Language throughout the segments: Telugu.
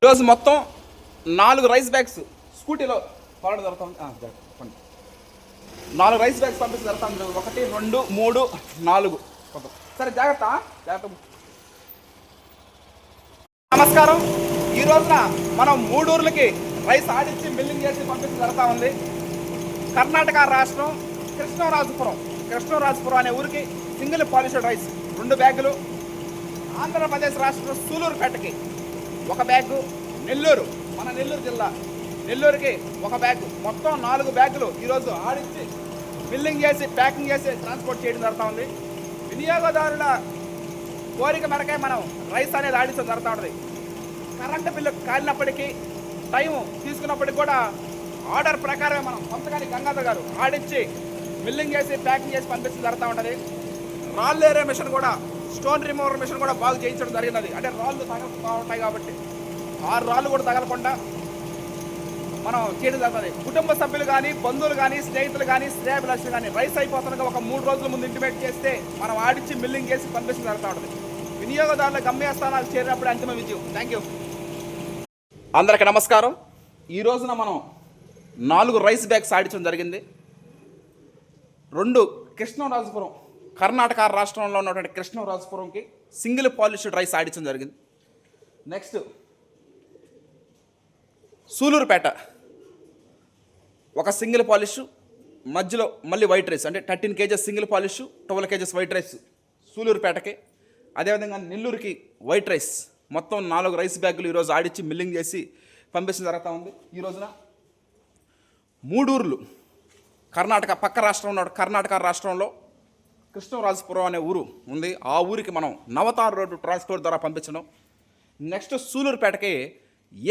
ఈరోజు మొత్తం 4 రైస్ బ్యాగ్స్ స్కూటీలో కొనడం జరుగుతుంది. 4 రైస్ బ్యాగ్స్ పంపిస్తే జరుగుతుంది. 1 2 3 4. సరే, జాగ్రత్త జాగ్రత్త. నమస్కారం. ఈ రోజున మనం 3 ఊర్లకి రైస్ ఆడించి మిల్లింగ్ చేసి పంపించడం జరుగుతూ ఉంది. కర్ణాటక రాష్ట్రం కృష్ణరాజపురం అనే ఊరికి సింగిల్ పాలిష్డ్ రైస్ 2 బ్యాగులు. ఆంధ్రప్రదేశ్ రాష్ట్రం సూలూరుపేటకి 1 బ్యాగు. మన నెల్లూరు జిల్లా నెల్లూరుకి 1 బ్యాగు. మొత్తం 4 బ్యాగులు ఈరోజు ఆడించి బిల్లింగ్ చేసి ప్యాకింగ్ చేసి ట్రాన్స్పోర్ట్ చేయడం జరుగుతూ ఉంది. వినియోగదారుల కోరిక మేరకే మనం రైస్ అనేది ఆడించడం జరుగుతూ ఉంటుంది. కరెంటు బిల్లు కాలినప్పటికీ టైం తీసుకున్నప్పటికి కూడా ఆర్డర్ ప్రకారమే మనం కొంతగాని గంగాధర్ గారు ఆడించి మిల్లింగ్ చేసి ప్యాకింగ్ చేసి పంపించడం జరుగుతూ ఉంటుంది. రాళ్ళు ఏరే మిషన్ కూడా, స్టోన్ రిమూవర్ మిషన్ కూడా బాగా చేయించడం జరిగినది. అంటే రాళ్ళు తగలుతూ ఉంటాయి కాబట్టి ఆ రాళ్ళు కూడా తగలకుండా మనం చేయడం జరుగుతుంది. కుటుంబ సభ్యులు కానీ, బంధువులు కానీ, స్నేహితులు కానీ, శ్రేయాభిలాషులు కానీ రైస్ అయిపోతుండగా ఒక 3 రోజుల ముందు ఇంటిమేట్ చేస్తే మనం ఆడించి మిల్లింగ్ చేసి పంపించడం జరుగుతూ ఉంటుంది. వినియోగదారుల గమ్యస్థానాలు చేరినప్పుడు అంతిమ విజయం. Thank you. అందరికీ నమస్కారం. ఈ రోజున మనం 4 రైస్ బ్యాగ్స్ ఆడించడం జరిగింది. 2 కృష్ణరాజపురం, కర్ణాటక రాష్ట్రంలో ఉన్నటువంటి కృష్ణరాజపురంకి సింగిల్ పాలిష్డ్ రైస్ ఆడించడం జరిగింది. నెక్స్ట్ సూలూరుపేట 1 సింగిల్ పాలిష్, మధ్యలో మళ్ళీ వైట్ రైస్, అంటే 13 kgs single polish, 12 kgs white rice సూలూరుపేటకి. అదేవిధంగా నెల్లూరుకి వైట్ రైస్. మొత్తం 4 రైస్ బ్యాగులు ఈరోజు ఆడించి మిల్లింగ్ చేసి పంపించడం జరుగుతూ ఉంది. ఈ రోజున 3 ఊర్లు కర్ణాటక పక్క రాష్ట్రంలో, కర్ణాటక రాష్ట్రంలో కృష్ణరాజపురం అనే ఊరు ఉంది. ఆ ఊరికి మనం నవతార్ రోడ్డు ట్రాన్స్పోర్ట్ ద్వారా పంపించడం. నెక్స్ట్ సూలూరుపేటకి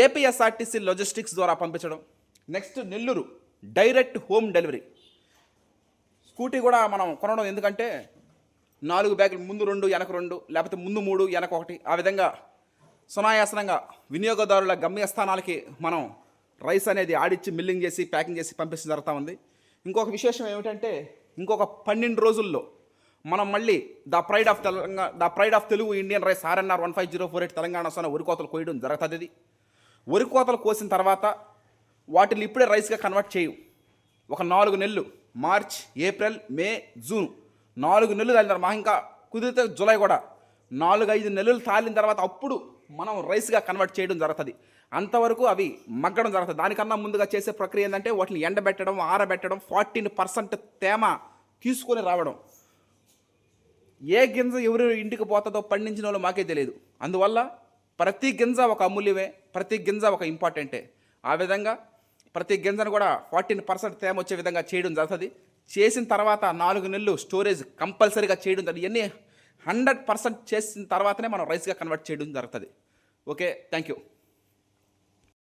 ఏపీఎస్ఆర్టీసీ లాజిస్టిక్స్ ద్వారా పంపించడం. Next Nellore direct home delivery. Scooty కూడా మనం కొనడం, ఎందుకంటే 4 బ్యాగులు, ముందు 2 వెనక 2, లేకపోతే ముందు 3 వెనక 1, ఆ విధంగా సునాయాసనంగా వినియోగదారుల గమ్యస్థానాలకి మనం రైస్ అనేది ఆడించి మిల్లింగ్ చేసి ప్యాకింగ్ చేసి పంపించడం జరుగుతూ ఉంది. ఇంకొక విశేషం ఏమిటంటే, ఇంకొక 12 రోజుల్లో మనం మళ్ళీ the pride of Telugu Indian rice RNR 15048 Telangana Sona వరి కోతలు కోయడం జరుగుతుంది. వరి కోతలు కోసిన తర్వాత వాటిని ఇప్పుడే రైస్గా కన్వర్ట్ చేయు. ఒక 4 నెలలు, మార్చ్, ఏప్రిల్, మే, జూన్ 4 నెలలు తాలిన తర్వాత, ఇంకా కుదిరితే జూలై కూడా 4-5 నెలలు తాలిన తర్వాత అప్పుడు మనం రైస్గా కన్వర్ట్ చేయడం జరుగుతుంది. అంతవరకు అవి మగ్గడం జరుగుతుంది. దానికన్నా ముందుగా చేసే ప్రక్రియ ఏంటంటే వాటిని ఎండబెట్టడం, ఆరబెట్టడం, 14% తేమ తీసుకొని రావడం. ఏ గింజ ఎవరు ఇంటికి పోతుందో పండించిన వాళ్ళు మాకే తెలియదు. అందువల్ల ప్రతి గింజ ఒక అమూల్యమే, ప్రతి గింజ ఒక ఇంపార్టెంటే. ఆ విధంగా ప్రతి గింజను కూడా 14% తేమ వచ్చే విధంగా చేయడం జరుగుతుంది. చేసిన తర్వాత 4 నెలలు స్టోరేజ్ కంపల్సరీగా చేయడం జరుగుతుంది. ఇవన్నీ 100% చేసిన తర్వాతనే మనం రైస్గా కన్వర్ట్ చేయడం జరుగుతుంది. Okay, thank you.